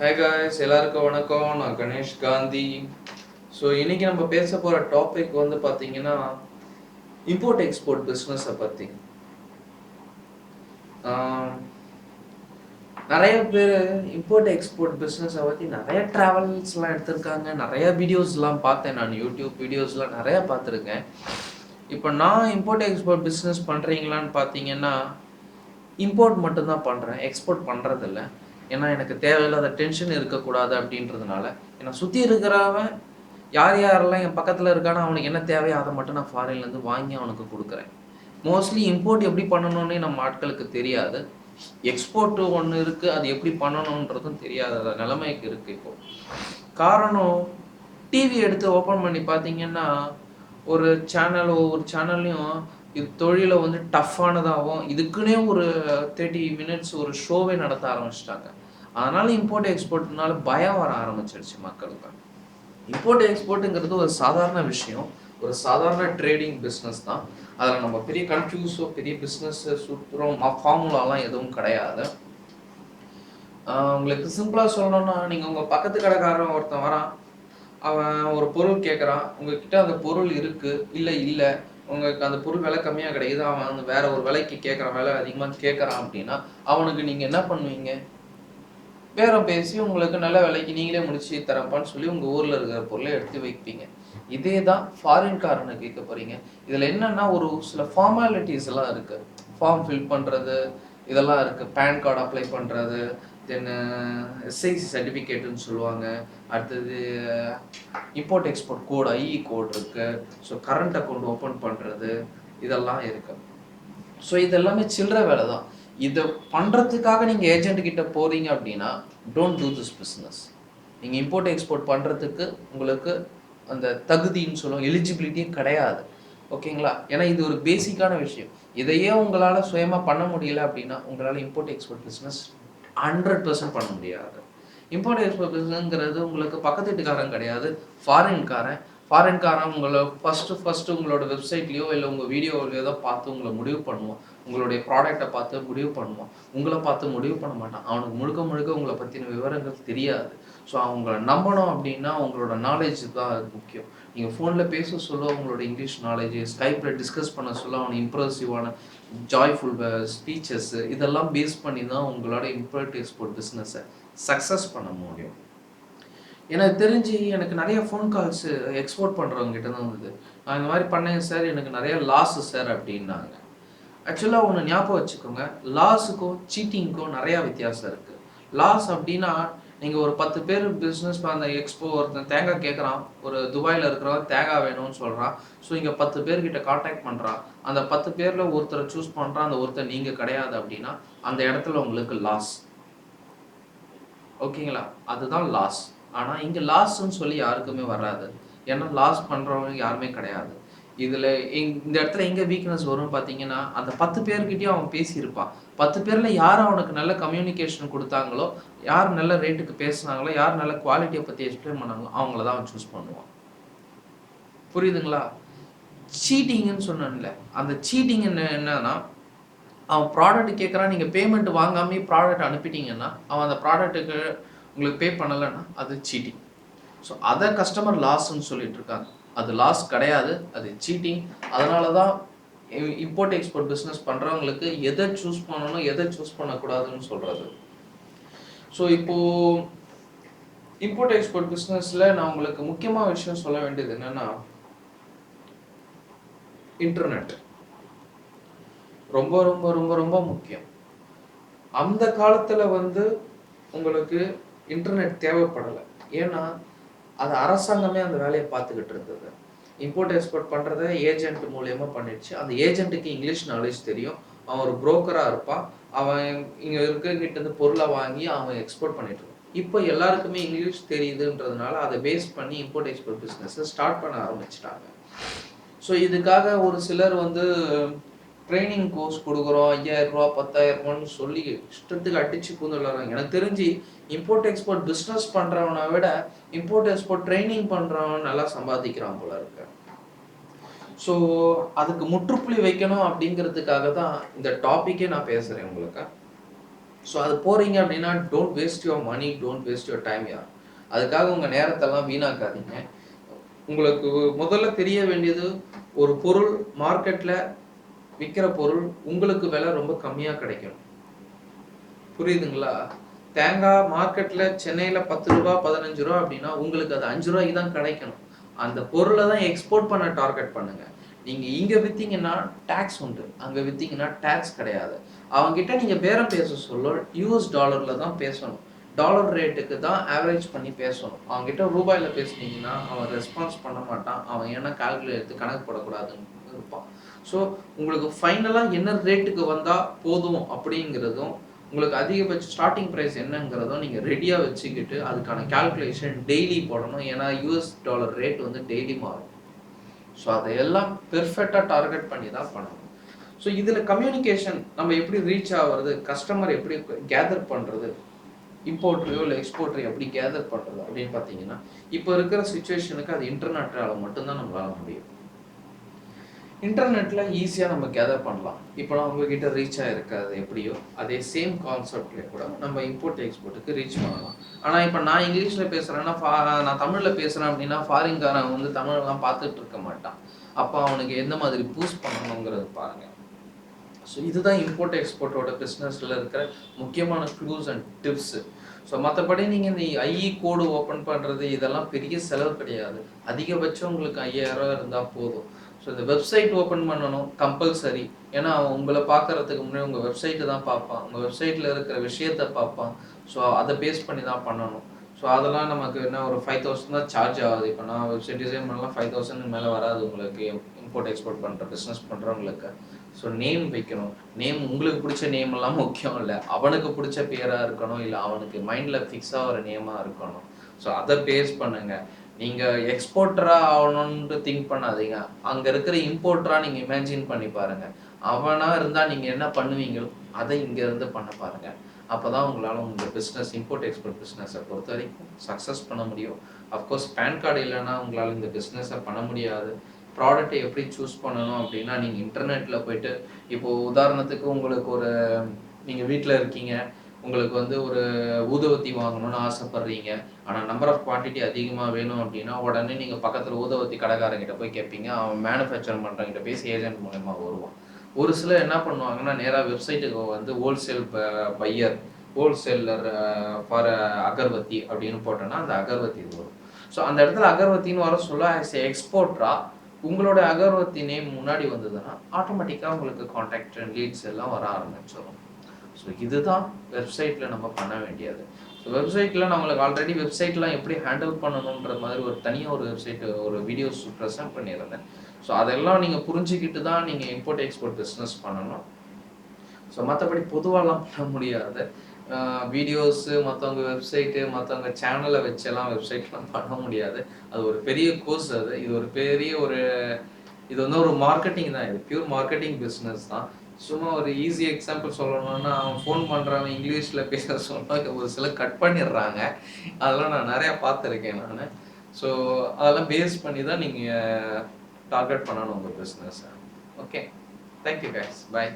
Hi guys, எல்லாருக்கும் வணக்கம். நான் கணேஷ் காந்தி. ஸோ இன்னைக்கு நம்ம பேச போகிற டாபிக் வந்து பார்த்தீங்கன்னா இம்போர்ட் எக்ஸ்போர்ட் பிஸ்னஸை பற்றி. நிறைய பேர் இம்போர்ட் எக்ஸ்போர்ட் பிஸ்னஸை பற்றி நிறைய ட்ராவல்ஸ்லாம் எடுத்திருக்காங்க, நிறைய வீடியோஸ்லாம் பார்த்தேன். நான் யூடியூப் வீடியோஸ்லாம் நிறையா பார்த்துருக்கேன். இப்போ நான் இம்போர்ட் எக்ஸ்போர்ட் பிஸ்னஸ் பண்ணுறீங்களான்னு பார்த்தீங்கன்னா இம்போர்ட் மட்டும்தான் பண்ணுறேன், எக்ஸ்போர்ட் பண்ணுறதில்ல. ஏன்னா எனக்கு தேவையில்லாத டென்ஷன் இருக்கக்கூடாது அப்படின்றதுனால. ஏன்னா சுற்றி இருக்கிறவன் யார் யாரெல்லாம் என் பக்கத்தில் இருக்கானோ அவனுக்கு என்ன தேவையோ அதை மட்டும் நான் ஃபாரின்லேருந்து வாங்கி அவனுக்கு கொடுக்குறேன். மோஸ்ட்லி இம்போர்ட் எப்படி பண்ணணும்னே நம்ம ஆட்களுக்கு தெரியாது. எக்ஸ்போர்ட்டு ஒன்று இருக்குது, அது எப்படி பண்ணணுன்றதும் தெரியாத நிலைமைக்கு இருக்குது இப்போது. காரணம், டிவி எடுத்து ஓப்பன் பண்ணி பார்த்தீங்கன்னா ஒரு சேனல்லையும் இது தொழிலை வந்து டஃப்பானதாகவும் இதுக்குன்னே ஒரு 30 மினிட்ஸ் ஒரு ஷோவே நடத்த ஆரம்பிச்சிட்டாங்க. அதனால் இம்போர்ட் எக்ஸ்போர்ட்னால பயம் வர ஆரம்பிச்சிருச்சு மக்களுக்கு. இம்போர்ட் எக்ஸ்போர்ட்டுங்கிறது ஒரு சாதாரண விஷயம், ஒரு சாதாரண ட்ரேடிங் பிஸ்னஸ் தான். அதில் நம்ம பெரிய கன்ஃபியூஸோ பெரிய பிஸ்னஸ்ஸு சுற்றுறோம் ஃபார்முலாலாம் எதுவும் கிடையாது. உங்களுக்கு சிம்பிளாக சொல்லணும்னா, நீங்கள் உங்கள் பக்கத்து கடைக்காரன் ஒருத்தன் வரான், அவன் ஒரு பொருள் கேட்குறான், உங்ககிட்ட அந்த பொருள் இருக்குது, இல்லை உங்களுக்கு அந்த பொருள் விலை கம்மியாக கிடைக்குது, அவன் வந்து வேற ஒரு விலைக்கு கேட்குறான், விலை அதிகமாக கேட்குறான் அப்படின்னா அவனுக்கு நீங்கள் என்ன பண்ணுவீங்க? பேரம் பேசி உங்களுக்கு நல்ல விலைக்கு நீங்களே முடிச்சு தரப்பான்னு சொல்லி உங்கள் ஊரில் இருக்கிற பொருளை எடுத்து வைப்பீங்க. இதே தான் ஃபாரின்காரனை கேட்க போகிறீங்க. இதில் என்னென்னா ஒரு சில ஃபார்மாலிட்டிஸ் எல்லாம் இருக்குது. ஃபார்ம் ஃபில் பண்ணுறது இதெல்லாம் இருக்குது. பேன் கார்டு அப்ளை பண்ணுறது, தென் எஸ்ஐசி சர்டிஃபிகேட்டுன்னு சொல்லுவாங்க. அடுத்தது import export code, IE code இருக்குது. ஸோ கரண்ட் அக்கௌண்ட் ஓப்பன் பண்ணுறது இதெல்லாம் இருக்குது. ஸோ இதெல்லாமே சில்லற வேலை தான். இதை பண்ணுறதுக்காக நீங்கள் ஏஜென்ட்கிட்ட போகிறீங்க அப்படின்னா டோன்ட் டூ திஸ் பிஸ்னஸ். நீங்கள் இம்போர்ட் எக்ஸ்போர்ட் பண்ணுறதுக்கு உங்களுக்கு அந்த தகுதின்னு சொல்லுவோம், எலிஜிபிலிட்டியே கிடையாது. ஓகேங்களா? ஏன்னா இது ஒரு பேசிக்கான விஷயம். இதையே உங்களால் சுயமாக பண்ண முடியல அப்படின்னா உங்களால் இம்போர்ட் எக்ஸ்போர்ட் பிஸ்னஸ் 100% பண்ண முடியாது. இம்போர்ட் எக்ஸ்போர்ட் பிஸ்னஸ்ங்கிறது உங்களுக்கு பக்கத்து வீட்டுக்காரன் கிடையாது, ஃபாரின்காரன் உங்களை ஃபஸ்ட்டு உங்களோட வெப்சைட்லேயோ இல்லை உங்கள் வீடியோவிலையோ தான் பார்த்து உங்களை முடிவு பண்ணுவோம். உங்களுடைய ப்ராடக்டை பார்த்து முடிவு பண்ணுவோம். உங்களை பார்த்து முடிவு பண்ண மாட்டான். அவனுக்கு முழுக்க உங்களை பற்றின விவரங்கள் தெரியாது. ஸோ அவங்கள நம்பணும் அப்படின்னா உங்களோட நாலேஜ் தான் அது முக்கியம். நீங்கள் ஃபோனில் பேச சொல்ல உங்களோட இங்கிலீஷ் நாலேஜ், ஸ்கைப்பில் டிஸ்கஸ் பண்ண சொல்ல அவனுக்கு இம்ப்ரெசிவான ஜாய்ஃபுல் ஸ்பீச்சஸ்ஸு இதெல்லாம் பேஸ் பண்ணி தான் உங்களோட இம்போர்ட் எக்ஸ்போர்ட் பிஸ்னஸை சக்ஸஸ் பண்ண முடியும். எனக்கு தெரிஞ்சு எனக்கு நிறைய ஃபோன் கால்ஸு எக்ஸ்போர்ட் பண்ணுறவங்ககிட்ட தான் வந்தது. நான் இந்த மாதிரி பண்ணேன் சார், எனக்கு நிறைய லாஸு சார் அப்படின்னாங்க. ஆக்சுவலாக ஒன்று ஞாபகம் வச்சுக்கோங்க, லாஸுக்கும் சீட்டிங்க்கும் நிறையா வித்தியாசம் இருக்குது. லாஸ் அப்படின்னா நீங்கள் ஒரு 10 பேர் பிஸ்னஸ் அந்த ஒருத்தன் தேங்காய் கேட்குறான், ஒரு துபாயில் இருக்கிறவன் தேங்காய் வேணும்னு சொல்கிறான். ஸோ இங்கே 10 பேர்கிட்ட காண்டாக்ட் பண்ணுறான். அந்த 10 பேரில் ஒருத்தரை சூஸ் பண்ணுறான், அந்த ஒருத்தர் நீங்கள் கிடையாது அப்படின்னா அந்த இடத்துல உங்களுக்கு லாஸ். ஓகேங்களா? அதுதான் லாஸ். ஆனால் இங்கே லாஸ்ன்னு சொல்லி யாருக்குமே வராது. ஏன்னா லாஸ் பண்ணுறவங்க யாருமே கிடையாது. இதில் இந்த இடத்துல எங்கே வீக்னஸ் வரும் பார்த்தீங்கன்னா, அந்த 10 பேர்கிட்டையும் அவன் பேசியிருப்பான். 10 பேரில் யார் அவனுக்கு நல்ல கம்யூனிகேஷன் கொடுத்தாங்களோ, யார் நல்ல ரேட்டுக்கு பேசுனாங்களோ, யார் நல்ல குவாலிட்டியை பற்றி எக்ஸ்பிளைன் பண்ணாங்களோ அவங்கள தான் அவன் சூஸ் பண்ணுவான். புரியுதுங்களா? சீட்டிங்குன்னு சொன்னேன்ல, அந்த சீட்டிங் என்னன்னா, அவன் ப்ராடக்ட் கேட்குறான், நீங்கள் பேமெண்ட் வாங்காமே ப்ராடக்ட் அனுப்பிட்டீங்கன்னா அவன் அந்த ப்ராடக்ட்டுக்கு உங்களுக்கு பே பண்ணலைன்னா அது சீட்டிங். ஸோ அதை கஸ்டமர் லாஸ்ன்னு சொல்லிட்டு இருக்காங்க. அது லாஸ் கிடையாது, அது சீட்டிங். அதனால தான் இம்போர்ட் எக்ஸ்போர்ட் பிஸ்னஸ் பண்ணுறவங்களுக்கு எதை சூஸ் பண்ணணும் எதை சூஸ் பண்ணக்கூடாதுன்னு சொல்கிறது. ஸோ இப்போது இம்போர்ட் எக்ஸ்போர்ட் பிஸ்னஸில் நான் உங்களுக்கு முக்கியமான விஷயம் சொல்ல வேண்டியது என்னென்னா, இன்டர்நெட் ரொம்ப ரொம்ப ரொம்ப ரொம்ப முக்கியம். அந்த காலத்தில் வந்து உங்களுக்கு இன்டர்நெட் தேவைப்படலை. ஏன்னா அது அரசாங்கமே அந்த வேலையை பார்த்துக்கிட்டு இருந்தது. இம்போர்ட் எக்ஸ்போர்ட் பண்ணுறத ஏஜென்ட் மூலியமாக பண்ணிடுச்சு. அந்த ஏஜென்ட்டுக்கு இங்கிலீஷ் நாலேஜ் தெரியும், அவன் ஒரு புரோக்கராக இருப்பான், அவன் இங்கே இருக்கிறகிட்டேருந்து பொருளை வாங்கி அவன் எக்ஸ்போர்ட் பண்ணிட்டு இருக்கான். இப்போ எல்லாருக்குமே இங்கிலீஷ் தெரியுதுன்றதுனால அதை பேஸ் பண்ணி இம்போர்ட் எக்ஸ்போர்ட் பிஸ்னஸை ஸ்டார்ட் பண்ண ஆரம்பிச்சிட்டாங்க. ஸோ இதுக்காக ஒரு சிலர் வந்து ட்ரைனிங் கோர்ஸ் கொடுக்குறோம், 5000 ரூபா 10,000 ரூபான்னு சொல்லி இஷ்டத்துக்கு அடிச்சு பூந்து விளாட்றாங்க. எனக்கு தெரிஞ்சு இம்போர்ட் எக்ஸ்போர்ட் பிஸ்னஸ் பண்ணுறவனை விட இம்போர்ட் எக்ஸ்போர்ட் ட்ரைனிங் பண்ணுறவன் நல்லா சம்பாதிக்கிறான் போல இருக்கு. ஸோ அதுக்கு முற்றுப்புள்ளி வைக்கணும் அப்படிங்கிறதுக்காக தான் இந்த டாப்பிக்கே நான் பேசுகிறேன் உங்களுக்கு. ஸோ அது போகிறீங்க அப்படின்னா don't waste your money, don't waste your time யார். அதுக்காக உங்கள் நேரத்தெல்லாம் வீணாக்காதீங்க. உங்களுக்கு முதல்ல தெரிய வேண்டியது, ஒரு பொருள் மார்க்கெட்டில் விற்கிற பொருள் உங்களுக்கு விலை ரொம்ப கம்மியாக கிடைக்கணும். புரியுதுங்களா? தேங்காய் மார்க்கெட்டில் சென்னையில் 10 ரூபா 15 ரூபா அப்படின்னா உங்களுக்கு அது 5 ரூபாய்க்கு தான் கிடைக்கணும். அந்த பொருளை தான் எக்ஸ்போர்ட் பண்ண டார்கெட் பண்ணுங்க. நீங்கள் இங்கே விற்றீங்கன்னா டேக்ஸ் உண்டு, அங்கே விற்றீங்கன்னா டேக்ஸ் கிடையாது. அவங்ககிட்ட நீங்கள் பேரம் பேச சொல்ல யூஎஸ் டாலரில் தான் பேசணும். டாலர் ரேட்டுக்கு தான் ஆவரேஜ் பண்ணி பேசணும். அவங்ககிட்ட ரூபாயில் பேசுனீங்கன்னா அவன் ரெஸ்பான்ஸ் பண்ண மாட்டான். அவன் ஏன்னா கால்குலேட் எடுத்து கணக்கு போடக்கூடாதுன்னு இருப்பான். ஸோ உங்களுக்கு ஃபைனலாக என்ன ரேட்டுக்கு வந்தால் போதும் அப்படிங்கிறதும், உங்களுக்கு அதிகபட்ச ஸ்டார்டிங் ப்ரைஸ் என்னங்கிறதும் நீங்கள் ரெடியாக வச்சுக்கிட்டு அதுக்கான கால்குலேஷன் டெய்லி போடணும். ஏன்னா யூஎஸ் டாலர் ரேட் வந்து டெய்லி மாறும். ஸோ அதையெல்லாம் பெர்ஃபெக்டாக டார்கெட் பண்ணி தான் பண்ணணும். ஸோ இதில் கம்யூனிகேஷன் நம்ம எப்படி ரீச் ஆகிறது, கஸ்டமர் எப்படி கேதர் பண்ணுறது, இம்போர்ட்ரையோ இல்லை எக்ஸ்போர்ட்ரையோ எப்படி கேதர் பண்ணுறது அப்படின்னு பார்த்தீங்கன்னா, இப்போ இருக்கிற சுச்சுவேஷனுக்கு அது இன்டர்நெட்டால் மட்டும்தான் நம்மளால் முடியும். இன்டர்நெட்டில் ஈஸியாக நம்ம கேதர் பண்ணலாம். இப்போ நான் உங்ககிட்ட ரீச் ஆகிருக்காது எப்படியோ, அதே சேம் கான்செப்ட்லேயே கூட நம்ம இம்போர்ட் எக்ஸ்போர்ட்டுக்கு ரீச் பண்ணலாம். ஆனால் இப்போ நான் இங்கிலீஷில் பேசுகிறேன்னா, நான் தமிழில் பேசுகிறேன் அப்படின்னா ஃபாரின்காரன் வந்து தமிழெல்லாம் பார்த்துட்டு இருக்க மாட்டான். அப்போ அவனுக்கு எந்த மாதிரி பூஸ்ட் பண்ணணுங்கிறது பாருங்கள். ஸோ இதுதான் இம்போர்ட் எக்ஸ்போர்ட்டோட பிஸ்னஸில் இருக்கிற முக்கியமான க்ளூஸ் அண்ட் டிப்ஸு. ஸோ மற்றபடி நீங்கள் இந்த ஐஇ கோடு ஓப்பன் பண்ணுறது இதெல்லாம் பெரிய செலவு கிடையாது. அதிகபட்சம் உங்களுக்கு 5000 இருந்தால் போதும். ஸோ இந்த வெப்சைட் ஓப்பன் பண்ணணும் கம்பல்சரி. ஏன்னா அவன் உங்களை பார்க்கறதுக்கு முன்னாடி உங்கள் வெப்சைட்டை தான் பார்ப்பான், உங்கள் வெப்சைட்டில் இருக்கிற விஷயத்தை பார்ப்பான். ஸோ அதை பேஸ் பண்ணி தான் பண்ணணும். ஸோ அதெல்லாம் நமக்கு என்ன ஒரு 5000 தான் சார்ஜ் ஆகுது. இப்போ நான் வெப்சைட் டிசைன் பண்ணலாம் 5000 மேலே வராது உங்களுக்கு, இம்போர்ட் எக்ஸ்போர்ட் பண்ணுற பிஸ்னஸ் பண்ணுறவங்களுக்கு. ஸோ நேம் வைக்கணும். நேம் உங்களுக்கு பிடிச்ச நேம் எல்லாம் முக்கியம் இல்லை, அவனுக்கு பிடிச்ச பேராக இருக்கணும், இல்லை அவனுக்கு மைண்டில் ஃபிக்ஸாக ஒரு நேமாக இருக்கணும். ஸோ அதை பேஸ் பண்ணுங்கள். நீங்கள் எக்ஸ்போர்ட்டராக ஆகணுன்ட்டு திங்க் பண்ணாதீங்க. அங்கே இருக்கிற இம்போர்ட்டராக நீங்கள் இமேஜின் பண்ணி பாருங்கள். அவனாக இருந்தால் நீங்கள் என்ன பண்ணுவீங்களோ அதை இங்கேருந்து பண்ண பாருங்கள். அப்போ தான் உங்களால் உங்கள் பிஸ்னஸ், இம்போர்ட் எக்ஸ்போர்ட் பிஸ்னஸை பொறுத்த வரைக்கும் சக்ஸஸ் பண்ண முடியும். அஃப்கோர்ஸ் பேன் கார்டு இல்லைன்னா உங்களால் இந்த பிஸ்னஸை பண்ண முடியாது. ப்ராடக்ட்டை எப்படி சூஸ் பண்ணணும் அப்படின்னா, நீங்கள் இன்டர்நெட்டில் போய்ட்டு, இப்போது உதாரணத்துக்கு உங்களுக்கு ஒரு நீங்கள் வீட்டில் இருக்கீங்க, உங்களுக்கு வந்து ஒரு ஊதுவத்தி வாங்கணும்னு ஆசைப்பட்றீங்க, ஆனால் நம்பர் ஆஃப் குவான்டிட்டி அதிகமாக வேணும் அப்படின்னா உடனே நீங்கள் பக்கத்தில் ஊதுவத்தி கடைக்காரங்கிட்ட போய் கேட்பீங்க. அவன் மேனுஃபேக்சர் பண்ணுறவங்கிட்ட பேசி ஏஜென்ட் மூலமா வருவான். ஒரு சிலர் என்ன பண்ணுவாங்கன்னா, நேராக வெப்சைட்டுக்கு வந்து wholesale buyer, wholesaler for agarbatti அப்படின்னு போட்டோன்னா அந்த அகர்பத்தி இது வரும். ஸோ அந்த இடத்துல அகர்பத்தின்னு வர சொல்ல ஆஸ் ஏ எக்ஸ்போர்ட்டரா உங்களோட அகர்பத்தி நேம் முன்னாடி வந்ததுன்னா ஆட்டோமேட்டிக்காக உங்களுக்கு கான்டாக்ட் அண்ட் லீட்ஸ் எல்லாம் வர ஆரம்பிச்சிடும். ஸோ இதுதான் வெப்சைட்டில் நம்ம பண்ண வேண்டியது. ஸோ வெப்சைட்டில் நம்மளுக்கு ஆல்ரெடி வெப்சைட்லாம் எப்படி ஹேண்டில் பண்ணணுன்ற மாதிரி ஒரு தனியாக ஒரு வெப்சைட்டு ஒரு வீடியோஸ் ப்ரெசென்ட் பண்ணியிருந்தேன். ஸோ அதெல்லாம் நீங்கள் புரிஞ்சுக்கிட்டு தான் நீங்கள் இம்போர்ட் எக்ஸ்போர்ட் பிஸ்னஸ் பண்ணணும். ஸோ மற்றபடி பொதுவாகலாம் பண்ண முடியாது. வீடியோஸு, மற்றவங்க வெப்சைட்டு, மற்றவங்க சேனலை வச்செல்லாம் வெப்சைட்லாம் பண்ண முடியாது. அது ஒரு பெரிய கோர்ஸ் அது. இது ஒரு பெரிய இது வந்து ஒரு மார்க்கெட்டிங் தான். இது பியூர் மார்க்கெட்டிங் பிஸ்னஸ் தான். சும்மா ஒரு ஈஸி எக்ஸாம்பிள் சொல்லணும்னா, அவன் ஃபோன் பண்ணுறவன் இங்கிலீஷில் பேச சொன்னால் ஒரு சிலர் கட் பண்ணிடுறாங்க. அதெல்லாம் நான் நிறையா பார்த்துருக்கேன் நான். ஸோ அதெல்லாம் பேஸ் பண்ணி தான் நீங்கள் டார்கெட் பண்ணணும் உங்கள் பிஸ்னஸை. ஓகே, தேங்க்யூ கைஸ், பாய்.